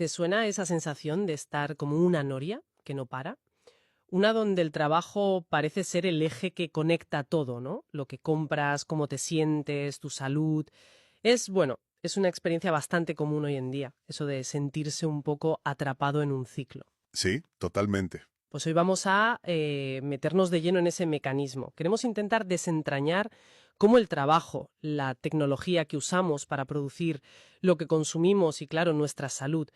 ¿Te suena esa sensación de estar como una noria que no para? Una donde el trabajo parece ser el eje que conecta todo, ¿no? Lo que compras, cómo te sientes, tu salud. Es una experiencia bastante común hoy en día, eso de sentirse un poco atrapado en un ciclo. Sí, totalmente. Pues hoy vamos a meternos de lleno en ese mecanismo. Queremos intentar desentrañar cómo el trabajo, la tecnología que usamos para producir lo que consumimos y, claro, nuestra salud,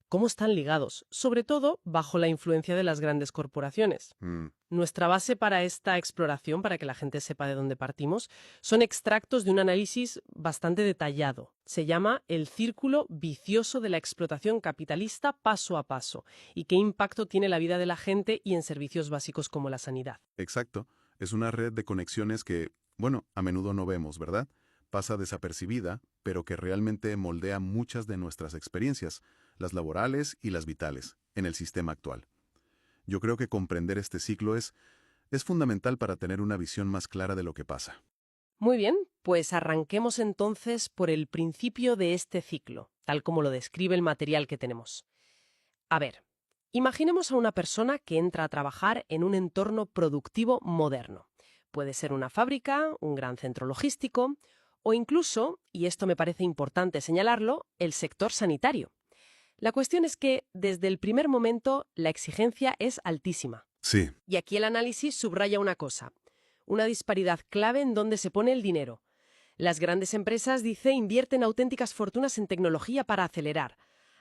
cómo están ligados, sobre todo bajo la influencia de las grandes corporaciones. Mm, Nuestra base para esta exploración, para que la gente sepa de dónde partimos, son extractos de un análisis bastante detallado. Se llama El círculo vicioso de la explotación capitalista paso a paso y qué impacto tiene en la vida de la gente y en servicios básicos como la sanidad. exacto. Es una red de conexiones que, bueno, a menudo no vemos, ¿verdad? Pasa desapercibida, pero que realmente moldea muchas de nuestras experiencias, las laborales y las vitales, en el sistema actual. Yo creo que comprender este ciclo es fundamental para tener una visión más clara de lo que pasa. Muy bien, pues arranquemos entonces por el principio de este ciclo, tal como lo describe el material que tenemos. A ver, imaginemos a una persona que entra a trabajar en un entorno productivo moderno. Puede ser una fábrica, un gran centro logístico o incluso, y esto me parece importante señalarlo, el sector sanitario. La cuestión es que, desde el primer momento, la exigencia es altísima. Sí, Y aquí el análisis subraya una cosa, una disparidad clave en dónde se pone el dinero. Las grandes empresas, dice, invierten auténticas fortunas en tecnología para acelerar.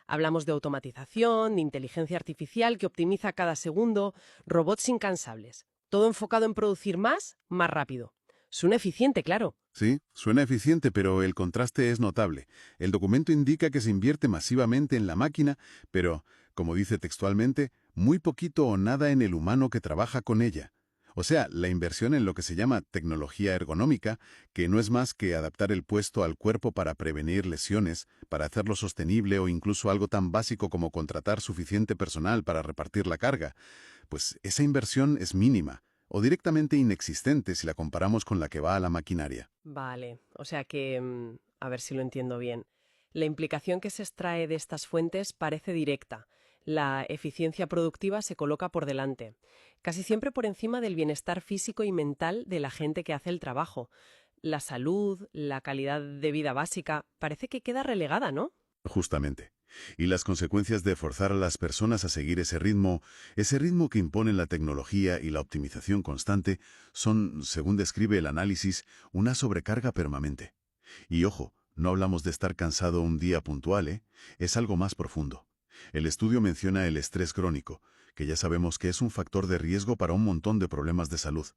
Hablamos de automatización, de inteligencia artificial que optimiza cada segundo, robots incansables. Todo enfocado en producir más, más rápido. Suena eficiente, claro. sí, suena eficiente, pero el contraste es notable. El documento indica que se invierte masivamente en la máquina, pero, como dice textualmente, muy poquito o nada en el humano que trabaja con ella. O sea, la inversión en lo que se llama tecnología ergonómica, que no es más que adaptar el puesto al cuerpo para prevenir lesiones, para hacerlo sostenible o incluso algo tan básico como contratar suficiente personal para repartir la carga, pues esa inversión es mínima o directamente inexistente si la comparamos con la que va a la maquinaria. Vale, o sea que, a ver si lo entiendo bien. La implicación que se extrae de estas fuentes parece directa. La eficiencia productiva se coloca por delante, casi siempre por encima del bienestar físico y mental de la gente que hace el trabajo. La salud, la calidad de vida básica, parece que queda relegada, ¿no? Justamente. Y las consecuencias de forzar a las personas a seguir ese ritmo que imponen la tecnología y la optimización constante, son, según describe el análisis, una sobrecarga permanente. Y ojo, no hablamos de estar cansado un día puntual, ¿eh? Es algo más profundo. El estudio menciona el estrés crónico, que ya sabemos que es un factor de riesgo para un montón de problemas de salud.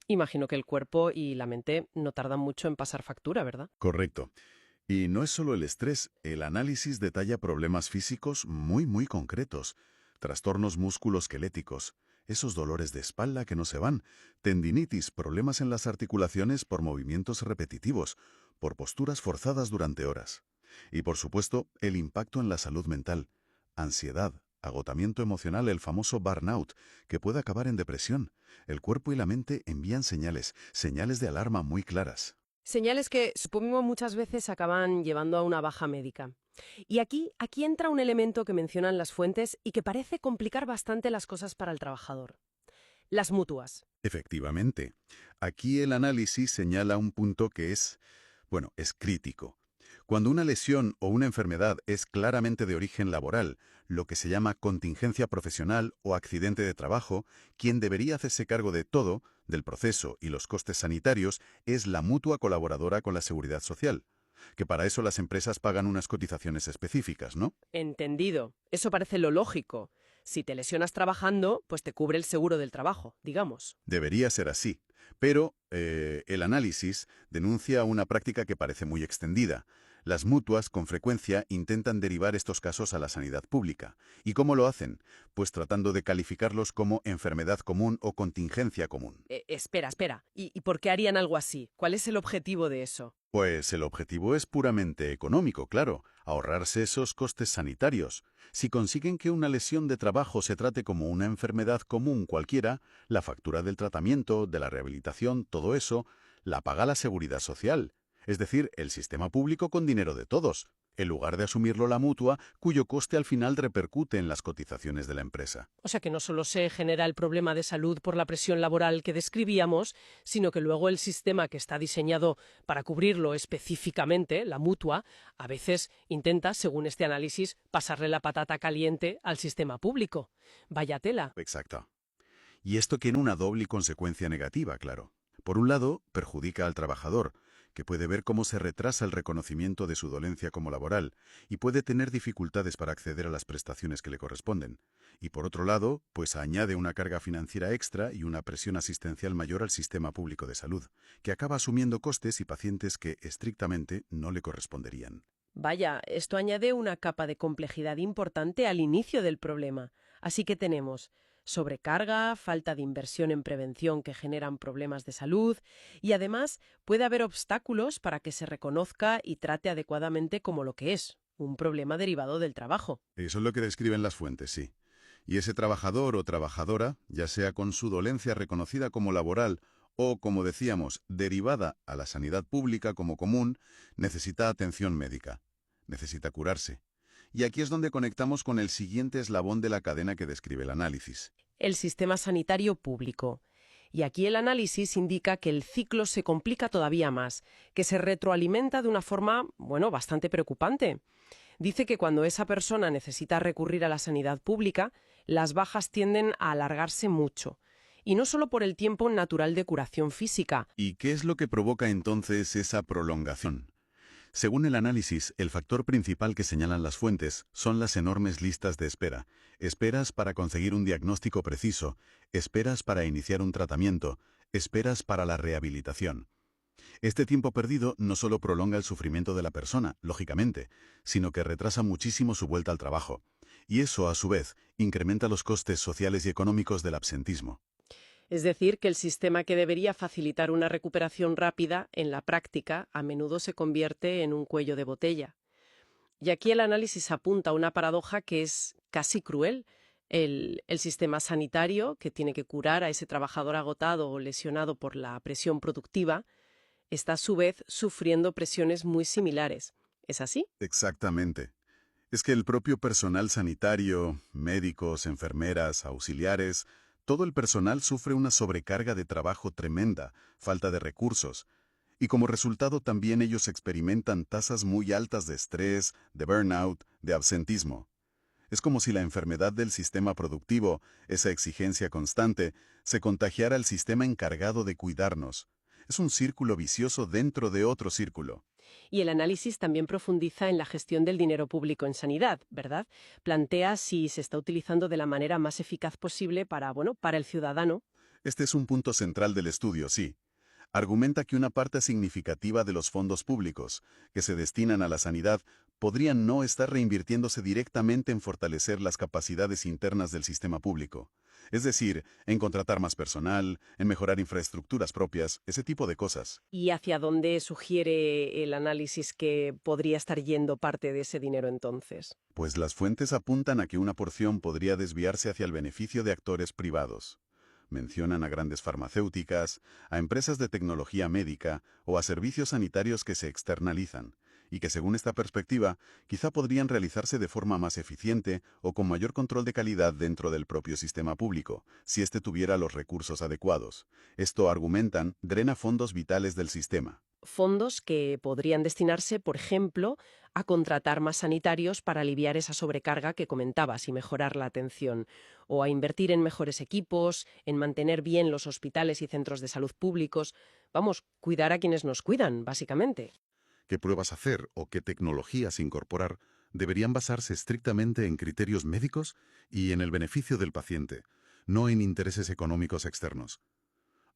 Imagino que el cuerpo y la mente no tardan mucho en pasar factura, ¿verdad? Correcto. Y no es solo el estrés, el análisis detalla problemas físicos muy concretos, trastornos musculoesqueléticos, esos dolores de espalda que no se van, tendinitis, problemas en las articulaciones por movimientos repetitivos, por posturas forzadas durante horas. Y por supuesto, el impacto en la salud mental, ansiedad, agotamiento emocional, el famoso burnout, que puede acabar en depresión. El cuerpo y la mente envían señales de alarma muy claras. Señales que, supongo, muchas veces acaban llevando a una baja médica. Y aquí entra un elemento que mencionan las fuentes y que parece complicar bastante las cosas para el trabajador. Las mutuas. Efectivamente. Aquí el análisis señala un punto que es crítico. Cuando una lesión o una enfermedad es claramente de origen laboral, lo que se llama contingencia profesional o accidente de trabajo, quien debería hacerse cargo de todo, del proceso y los costes sanitarios, es la mutua colaboradora con la Seguridad Social. Que para eso las empresas pagan unas cotizaciones específicas, ¿no? Entendido. Eso parece lo lógico. Si te lesionas trabajando, pues te cubre el seguro del trabajo, digamos. Debería ser así, pero el análisis denuncia una práctica que parece muy extendida. Las mutuas con frecuencia intentan derivar estos casos a la sanidad pública. ¿Y cómo lo hacen? Pues tratando de calificarlos como enfermedad común o contingencia común. Espera. ¿Y por qué harían algo así? ¿Cuál es el objetivo de eso? Pues el objetivo es puramente económico, claro, ahorrarse esos costes sanitarios. Si consiguen que una lesión de trabajo se trate como una enfermedad común cualquiera, la factura del tratamiento, de la rehabilitación, todo eso, la paga la Seguridad Social, es decir, el sistema público con dinero de todos. en lugar de asumirlo la mutua, cuyo coste al final repercute en las cotizaciones de la empresa. O sea que no solo se genera el problema de salud por la presión laboral que describíamos, sino que luego el sistema que está diseñado para cubrirlo específicamente, la mutua, a veces intenta, según este análisis, pasarle la patata caliente al sistema público. Vaya tela. Exacto. Y esto tiene una doble consecuencia negativa, claro. Por un lado, perjudica al trabajador, que puede ver cómo se retrasa el reconocimiento de su dolencia como laboral y puede tener dificultades para acceder a las prestaciones que le corresponden. Y por otro lado, pues añade una carga financiera extra y una presión asistencial mayor al sistema público de salud, que acaba asumiendo costes y pacientes que, estrictamente, no le corresponderían. Vaya, esto añade una capa de complejidad importante al inicio del problema. Así que tenemos sobrecarga, falta de inversión en prevención que generan problemas de salud y además puede haber obstáculos para que se reconozca y trate adecuadamente como lo que es, un problema derivado del trabajo. Eso es lo que describen las fuentes, sí. Y ese trabajador o trabajadora, ya sea con su dolencia reconocida como laboral o, como decíamos, derivada a la sanidad pública como común, necesita atención médica. Necesita curarse. Y aquí es donde conectamos con el siguiente eslabón de la cadena que describe el análisis. El sistema sanitario público. Y aquí el análisis indica que el ciclo se complica todavía más, que se retroalimenta de una forma, bueno, bastante preocupante. Dice que cuando esa persona necesita recurrir a la sanidad pública, las bajas tienden a alargarse mucho. Y no solo por el tiempo natural de curación física. ¿Y qué es lo que provoca entonces esa prolongación? Según el análisis, el factor principal que señalan las fuentes son las enormes listas de espera. Esperas para conseguir un diagnóstico preciso, esperas para iniciar un tratamiento, esperas para la rehabilitación. Este tiempo perdido no solo prolonga el sufrimiento de la persona, lógicamente, sino que retrasa muchísimo su vuelta al trabajo. Y eso, a su vez, incrementa los costes sociales y económicos del absentismo. Es decir, que el sistema que debería facilitar una recuperación rápida, en la práctica, a menudo se convierte en un cuello de botella. Y aquí el análisis apunta a una paradoja que es casi cruel. El sistema sanitario, que tiene que curar a ese trabajador agotado o lesionado por la presión productiva, está a su vez sufriendo presiones muy similares. ¿Es así? Exactamente. Es que el propio personal sanitario, médicos, enfermeras, auxiliares, todo el personal sufre una sobrecarga de trabajo tremenda, falta de recursos, y como resultado también ellos experimentan tasas muy altas de estrés, de burnout, de absentismo. Es como si la enfermedad del sistema productivo, esa exigencia constante, se contagiara al sistema encargado de cuidarnos. Es un círculo vicioso dentro de otro círculo. Y el análisis también profundiza en la gestión del dinero público en sanidad, ¿verdad? Plantea si se está utilizando de la manera más eficaz posible para, bueno, para el ciudadano. Este es un punto central del estudio, sí. Argumenta que una parte significativa de los fondos públicos que se destinan a la sanidad podrían no estar reinvirtiéndose directamente en fortalecer las capacidades internas del sistema público. Es decir, en contratar más personal, en mejorar infraestructuras propias, ese tipo de cosas. ¿Y hacia dónde sugiere el análisis que podría estar yendo parte de ese dinero entonces? Pues las fuentes apuntan a que una porción podría desviarse hacia el beneficio de actores privados. Mencionan a grandes farmacéuticas, a empresas de tecnología médica o a servicios sanitarios que se externalizan, y que según esta perspectiva, quizá podrían realizarse de forma más eficiente o con mayor control de calidad dentro del propio sistema público, si éste tuviera los recursos adecuados. Esto, argumentan, drena fondos vitales del sistema. Fondos que podrían destinarse, por ejemplo, a contratar más sanitarios para aliviar esa sobrecarga que comentabas y mejorar la atención, o a invertir en mejores equipos, en mantener bien los hospitales y centros de salud públicos. Vamos, cuidar a quienes nos cuidan, básicamente. ¿Qué pruebas hacer o qué tecnologías incorporar deberían basarse estrictamente en criterios médicos y en el beneficio del paciente, no en intereses económicos externos?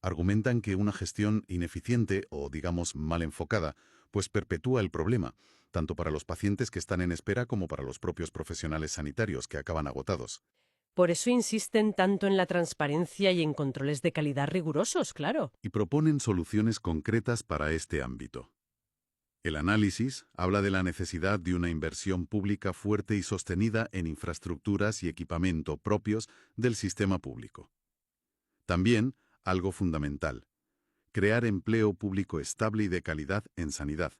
Argumentan que una gestión ineficiente o, digamos, mal enfocada, pues perpetúa el problema, tanto para los pacientes que están en espera como para los propios profesionales sanitarios que acaban agotados. Por eso insisten tanto en la transparencia y en controles de calidad rigurosos, claro. Y proponen soluciones concretas para este ámbito. El análisis habla de la necesidad de una inversión pública fuerte y sostenida en infraestructuras y equipamiento propios del sistema público. También, algo fundamental, crear empleo público estable y de calidad en sanidad.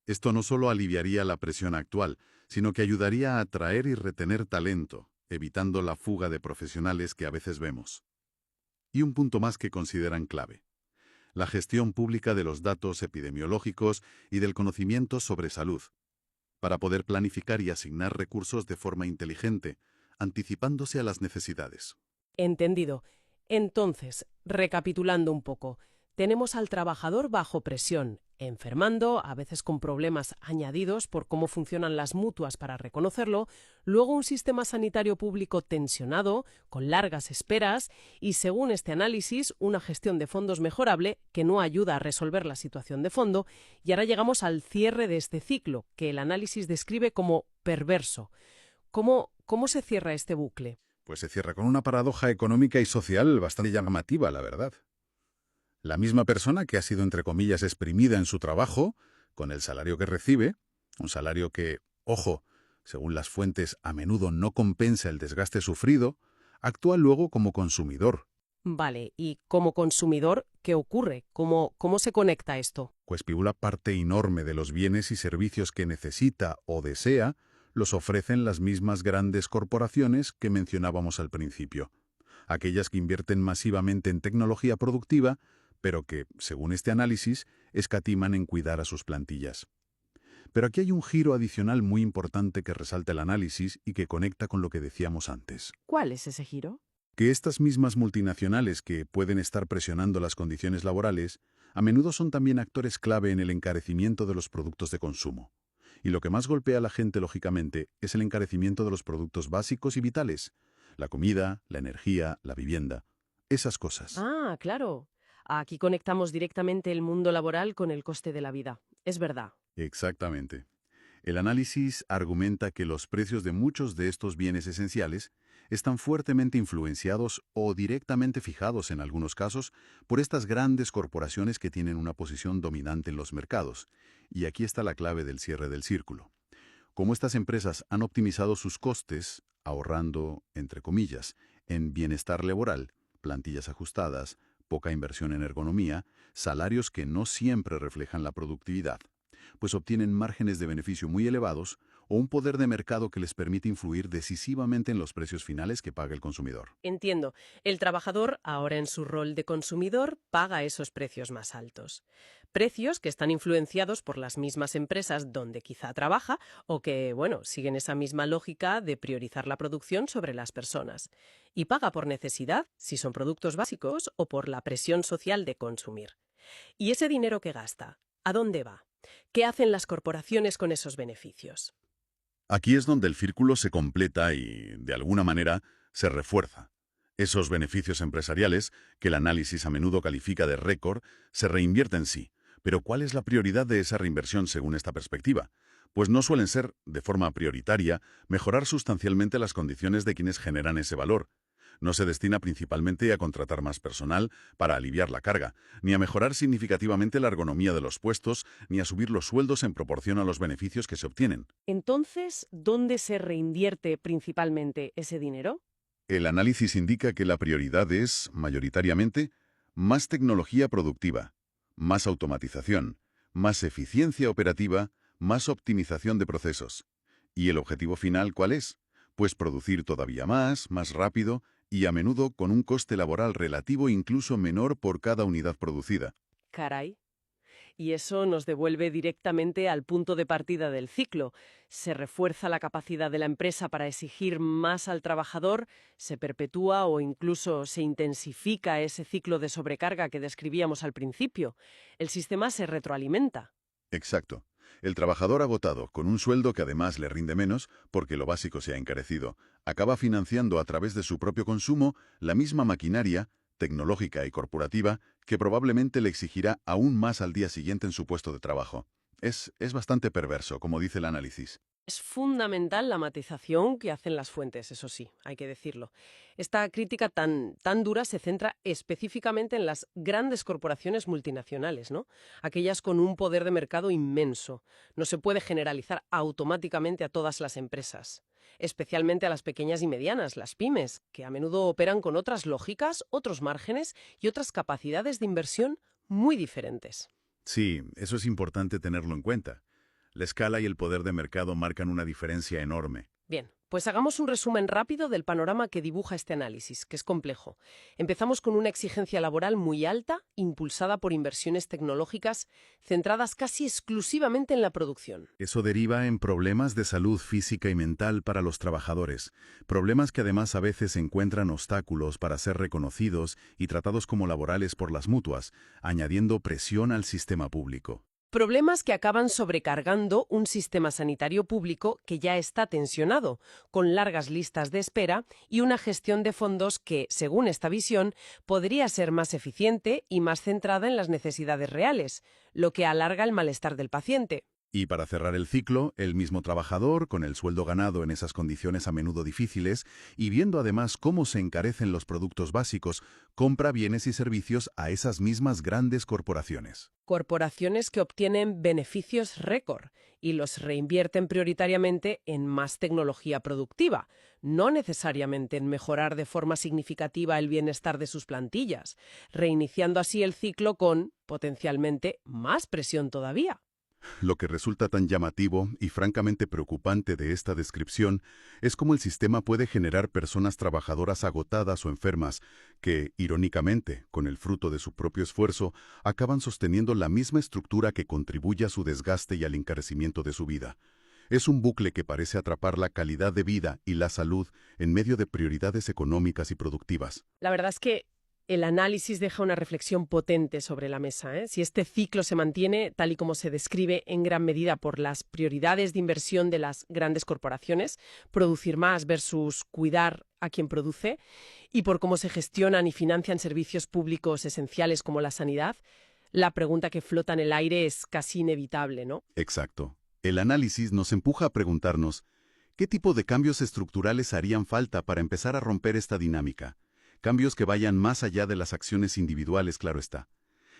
Esto no solo aliviaría la presión actual, sino que ayudaría a atraer y retener talento, evitando la fuga de profesionales que a veces vemos. Y un punto más que consideran clave: la gestión pública de los datos epidemiológicos y del conocimiento sobre salud, para poder planificar y asignar recursos de forma inteligente, anticipándose a las necesidades. Entendido. Entonces, recapitulando un poco, tenemos al trabajador bajo presión, enfermando, a veces con problemas añadidos por cómo funcionan las mutuas para reconocerlo, luego un sistema sanitario público tensionado, con largas esperas, y según este análisis, una gestión de fondos mejorable que no ayuda a resolver la situación de fondo, y ahora llegamos al cierre de este ciclo, que el análisis describe como perverso. ¿Cómo se cierra este bucle? Pues se cierra con una paradoja económica y social bastante llamativa, la verdad. La misma persona que ha sido, entre comillas, exprimida en su trabajo, con el salario que recibe, un salario que, ojo, según las fuentes, a menudo no compensa el desgaste sufrido, actúa luego como consumidor. Vale, y como consumidor, ¿qué ocurre? ¿Cómo se conecta esto? Pues pibula parte enorme de los bienes y servicios que necesita o desea, los ofrecen las mismas grandes corporaciones que mencionábamos al principio. Aquellas que invierten masivamente en tecnología productiva, pero que, según este análisis, escatiman en cuidar a sus plantillas. Pero aquí hay un giro adicional muy importante que resalta el análisis y que conecta con lo que decíamos antes. ¿Cuál es ese giro? Que estas mismas multinacionales que pueden estar presionando las condiciones laborales, a menudo son también actores clave en el encarecimiento de los productos de consumo. Y lo que más golpea a la gente, lógicamente, es el encarecimiento de los productos básicos y vitales: la comida, la energía, la vivienda. Esas cosas. Ah, claro. Aquí conectamos directamente el mundo laboral con el coste de la vida. Es verdad. Exactamente. El análisis argumenta que los precios de muchos de estos bienes esenciales están fuertemente influenciados o directamente fijados en algunos casos por estas grandes corporaciones que tienen una posición dominante en los mercados. Y aquí está la clave del cierre del círculo. Como estas empresas han optimizado sus costes, ahorrando, entre comillas, en bienestar laboral, plantillas ajustadas, poca inversión en ergonomía, salarios que no siempre reflejan la productividad, pues obtienen márgenes de beneficio muy elevados o un poder de mercado que les permite influir decisivamente en los precios finales que paga el consumidor. Entiendo. El trabajador, ahora en su rol de consumidor, paga esos precios más altos. Precios que están influenciados por las mismas empresas donde quizá trabaja o que, bueno, siguen esa misma lógica de priorizar la producción sobre las personas. Y paga por necesidad, si son productos básicos, o por la presión social de consumir. ¿Y ese dinero que gasta? ¿A dónde va? ¿Qué hacen las corporaciones con esos beneficios? Aquí es donde el círculo se completa y, de alguna manera, se refuerza. Esos beneficios empresariales, que el análisis a menudo califica de récord, se reinvierten sí. Pero ¿cuál es la prioridad de esa reinversión según esta perspectiva? Pues no suelen ser, de forma prioritaria, mejorar sustancialmente las condiciones de quienes generan ese valor. No se destina principalmente a contratar más personal para aliviar la carga, ni a mejorar significativamente la ergonomía de los puestos, ni a subir los sueldos en proporción a los beneficios que se obtienen. Entonces, ¿dónde se reinvierte principalmente ese dinero? El análisis indica que la prioridad es, mayoritariamente, más tecnología productiva, más automatización, más eficiencia operativa, más optimización de procesos. ¿Y el objetivo final cuál es? Pues producir todavía más rápido y a menudo con un coste laboral relativo incluso menor por cada unidad producida. Caray. Y eso nos devuelve directamente al punto de partida del ciclo. Se refuerza la capacidad de la empresa para exigir más al trabajador, se perpetúa o incluso se intensifica ese ciclo de sobrecarga que describíamos al principio. El sistema se retroalimenta. Exacto. El trabajador agotado, con un sueldo que además le rinde menos, porque lo básico se ha encarecido, acaba financiando a través de su propio consumo la misma maquinaria, tecnológica y corporativa, que probablemente le exigirá aún más al día siguiente en su puesto de trabajo. Es bastante perverso, como dice el análisis. Es fundamental la matización que hacen las fuentes, eso sí, hay que decirlo. Esta crítica tan dura se centra específicamente en las grandes corporaciones multinacionales, ¿no? Aquellas con un poder de mercado inmenso. No se puede generalizar automáticamente a todas las empresas, especialmente a las pequeñas y medianas, las pymes, que a menudo operan con otras lógicas, otros márgenes y otras capacidades de inversión muy diferentes. Sí, eso es importante tenerlo en cuenta. La escala y el poder de mercado marcan una diferencia enorme. Bien, pues hagamos un resumen rápido del panorama que dibuja este análisis, que es complejo. Empezamos con una exigencia laboral muy alta, impulsada por inversiones tecnológicas centradas casi exclusivamente en la producción. Eso deriva en problemas de salud física y mental para los trabajadores, problemas que además a veces encuentran obstáculos para ser reconocidos y tratados como laborales por las mutuas, añadiendo presión al sistema público. Problemas que acaban sobrecargando un sistema sanitario público que ya está tensionado, con largas listas de espera y una gestión de fondos que, según esta visión, podría ser más eficiente y más centrada en las necesidades reales, lo que alarga el malestar del paciente. Y para cerrar el ciclo, el mismo trabajador, con el sueldo ganado en esas condiciones a menudo difíciles, y viendo además cómo se encarecen los productos básicos, compra bienes y servicios a esas mismas grandes corporaciones. Corporaciones que obtienen beneficios récord y los reinvierten prioritariamente en más tecnología productiva, no necesariamente en mejorar de forma significativa el bienestar de sus plantillas, reiniciando así el ciclo con, potencialmente, más presión todavía. Lo que resulta tan llamativo y francamente preocupante de esta descripción es cómo el sistema puede generar personas trabajadoras agotadas o enfermas que, irónicamente, con el fruto de su propio esfuerzo, acaban sosteniendo la misma estructura que contribuye a su desgaste y al encarecimiento de su vida. Es un bucle que parece atrapar la calidad de vida y la salud en medio de prioridades económicas y productivas. La verdad es que el análisis deja una reflexión potente sobre la mesa, ¿eh? Si este ciclo se mantiene tal y como se describe en gran medida por las prioridades de inversión de las grandes corporaciones, producir más versus cuidar a quien produce, y por cómo se gestionan y financian servicios públicos esenciales como la sanidad, la pregunta que flota en el aire es casi inevitable, ¿no? Exacto. El análisis nos empuja a preguntarnos, ¿qué tipo de cambios estructurales harían falta para empezar a romper esta dinámica? Cambios que vayan más allá de las acciones individuales, claro está.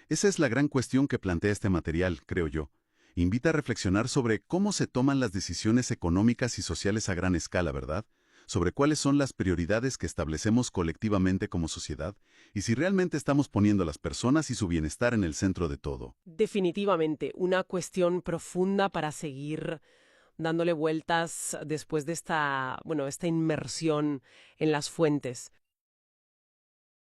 Esa es la gran cuestión que plantea este material, creo yo. Invita a reflexionar sobre cómo se toman las decisiones económicas y sociales a gran escala, ¿verdad? Sobre cuáles son las prioridades que establecemos colectivamente como sociedad y si realmente estamos poniendo a las personas y su bienestar en el centro de todo. Definitivamente, una cuestión profunda para seguir dándole vueltas después de esta inmersión en las fuentes.